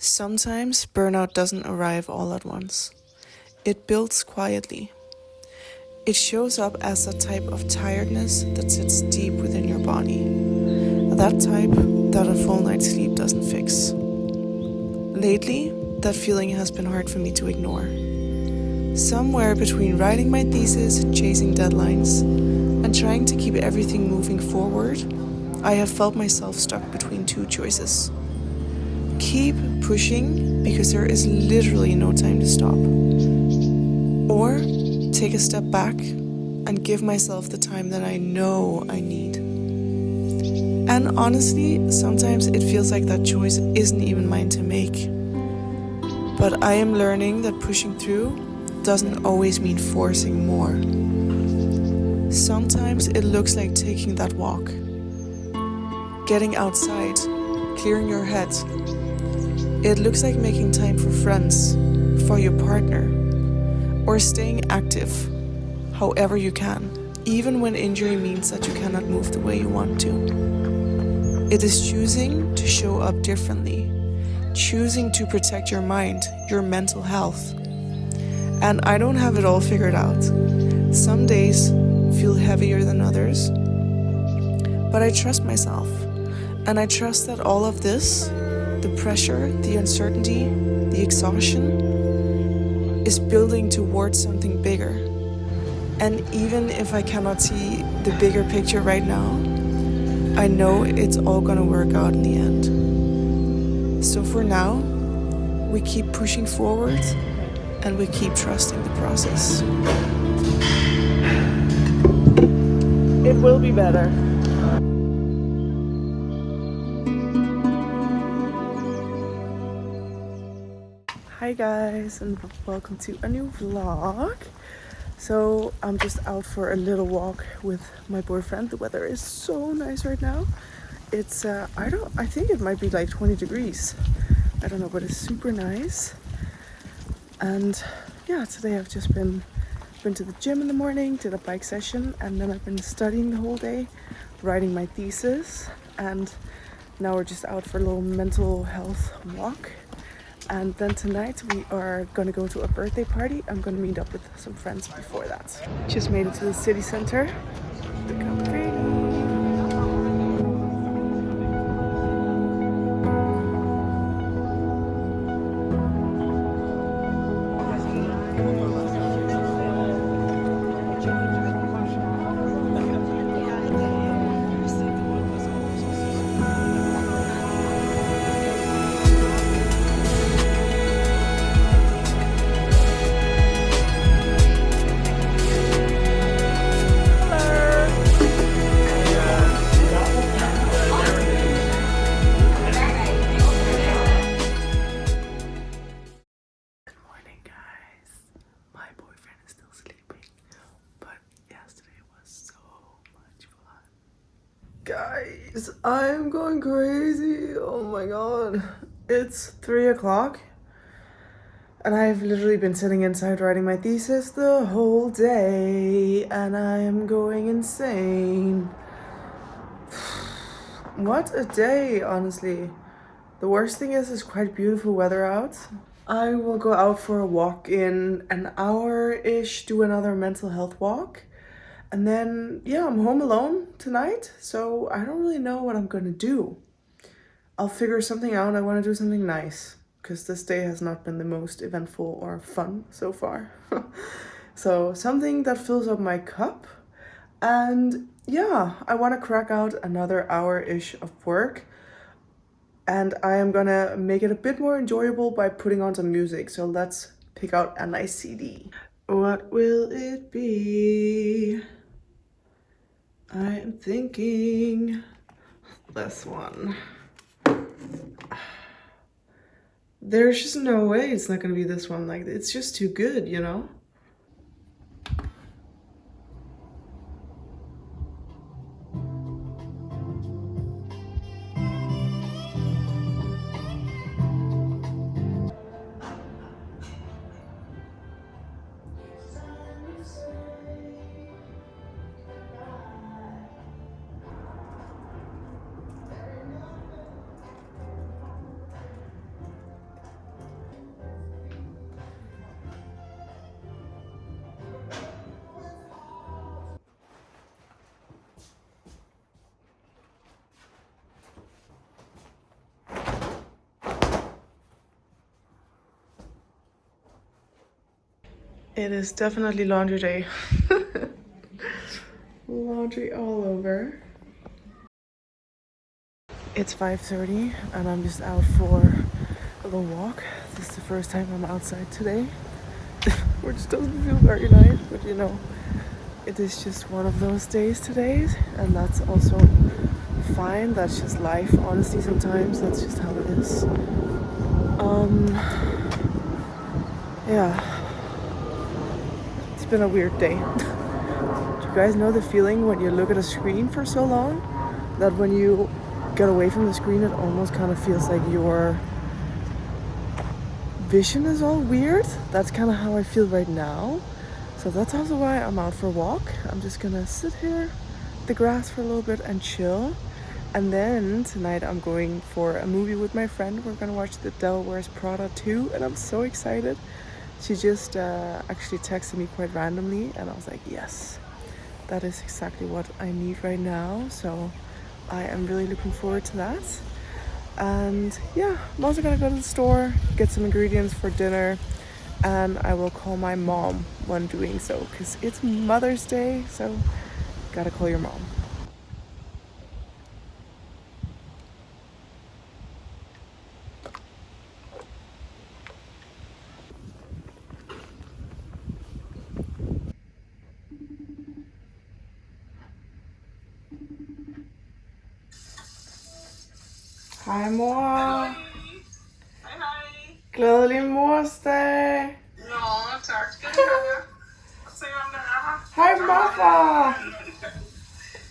Sometimes burnout doesn't arrive all at once. It builds quietly. It shows up as a type of tiredness that sits deep within your body. That type that a full night's sleep doesn't fix. Lately, that feeling has been hard for me to ignore. Somewhere between writing my thesis, chasing deadlines, and trying to keep everything moving forward, I have felt myself stuck between two choices. Keep pushing because there is literally no time to stop. Or take a step back and give myself the time that I know I need. And honestly, sometimes it feels like that choice isn't even mine to make. But I am learning that pushing through doesn't always mean forcing more. Sometimes it looks like taking that walk, getting outside, clearing your head. It looks like making time for friends, for your partner, or staying active, however you can, even when injury means that you cannot move the way you want to. It is choosing to show up differently, choosing to protect your mind, your mental health. And I don't have it all figured out. Some days feel heavier than others, but I trust myself. And I trust that all of this, the pressure, the uncertainty, the exhaustion, is building towards something bigger. And even if I cannot see the bigger picture right now, I know it's all gonna work out in the end. So for now, we keep pushing forward and we keep trusting the process. It will be better. Hi guys, and welcome to a new vlog. So I'm just out for a little walk with my boyfriend. The weather is so nice right now. It's I think it might be like 20 degrees. I don't know, but it's super nice. And yeah, today I've just been to the gym in the morning, did a bike session, and then I've been studying the whole day, writing my thesis, and now we're just out for a little mental health walk. And then tonight we are gonna go to a birthday party. I'm gonna meet up with some friends before that. Just made it to the city center. The cafe. Guys, I'm going crazy. Oh my god. It's 3 o'clock and I've literally been sitting inside writing my thesis the whole day and I am going insane. What a day, honestly. The worst thing is it's quite beautiful weather out. I will go out for a walk in an hour-ish, do another mental health walk. And then, yeah, I'm home alone tonight, so I don't really know what I'm gonna do. I'll figure something out. I want to do something nice, because this day has not been the most eventful or fun so far. So something that fills up my cup. And yeah, I want to crack out another hour-ish of work. And I am gonna make it a bit more enjoyable by putting on some music. So let's pick out a nice CD. What will it be? I am thinking this one. There's just no way it's not gonna be this one. Like, it's just too good, you know? It is definitely laundry day. Laundry all over. It's 5:30 and I'm just out for a little walk. This is the first time I'm outside today, which doesn't feel very nice, but you know, it is just one of those days today, and that's also fine. That's just life, honestly. Sometimes that's just how it is. Yeah, it's been a weird day. Do you guys know the feeling when you look at a screen for so long that when you get away from the screen it almost kind of feels like your vision is all weird? That's kind of how I feel right now. So that's also why I'm out for a walk. I'm just gonna sit here in the grass for a little bit and chill. And then tonight I'm going for a movie with my friend. We're gonna watch The Devil Wears Prada 2 and I'm so excited. She just actually texted me quite randomly and I was like, yes, that is exactly what I need right now. So I am really looking forward to that. And yeah, I'm also gonna go to the store, get some ingredients for dinner, and I will call my mom when doing so because it's Mother's Day, so gotta call your mom. Hej mor. Hej, hej. Glædelig morsdag. Nå, tak skal du have. Se om den er her. Hej morfar.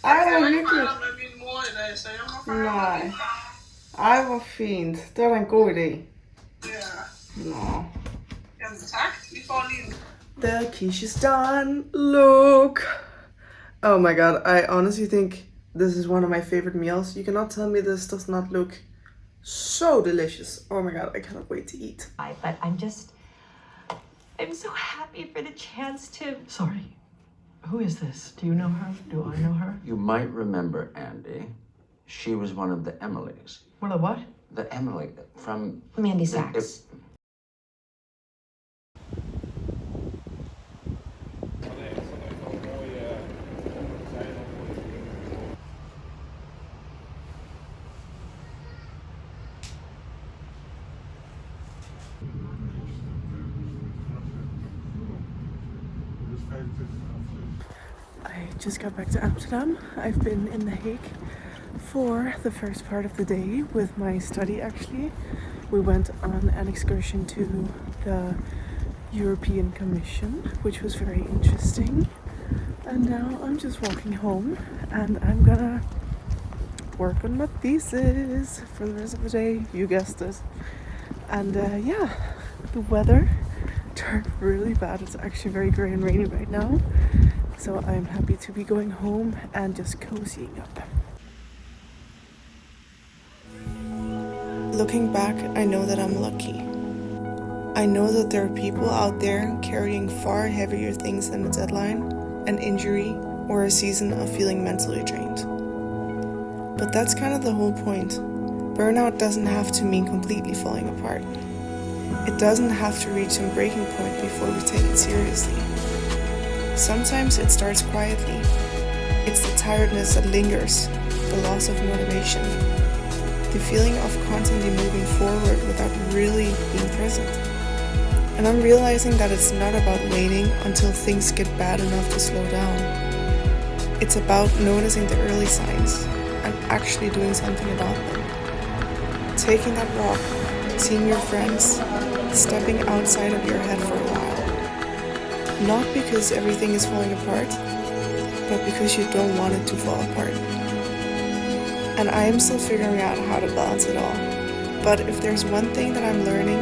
Ej, Jeg hvor kan ikke hyggeligt. fejre med min mor i dag, så jeg må fejre Nej. med min far. Ej, hvor fint. Det var da en god idé. Ja. Nå. Jamen tak, vi får lige en. The quiche is done. Look. Oh my god, I honestly think this is one of my favorite meals. You cannot tell me this does not look so delicious. Oh my god, I cannot wait to eat. But I'm so happy for the chance to. Sorry, who is this? Do you know her? Do I know her? You might remember Andy. She was one of the Emilys. One of what? The Emily from... Mandy Sachs. I just got back to Amsterdam. I've been in The Hague for the first part of the day with my study actually. We went on an excursion to the European Commission, which was very interesting. And now I'm just walking home and I'm gonna work on my thesis for the rest of the day. You guessed it. And yeah, the weather turned really bad. It's actually very grey and rainy right now. So I'm happy to be going home and just cozying up. Looking back, I know that I'm lucky. I know that there are people out there carrying far heavier things than a deadline, an injury, or a season of feeling mentally drained. But that's kind of the whole point. Burnout doesn't have to mean completely falling apart. It doesn't have to reach some breaking point before we take it seriously. Sometimes it starts quietly. It's the tiredness that lingers, the loss of motivation, the feeling of constantly moving forward without really being present. And I'm realizing that it's not about waiting until things get bad enough to slow down. It's about noticing the early signs and actually doing something about them. Taking that walk, seeing your friends, stepping outside of your head for a while. Not because everything is falling apart, but because you don't want it to fall apart. And I am still figuring out how to balance it all. But if there's one thing that I'm learning,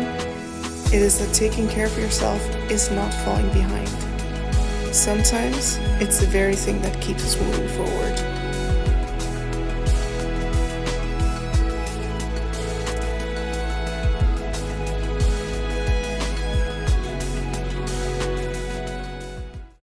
it is that taking care of yourself is not falling behind. Sometimes it's the very thing that keeps us moving forward.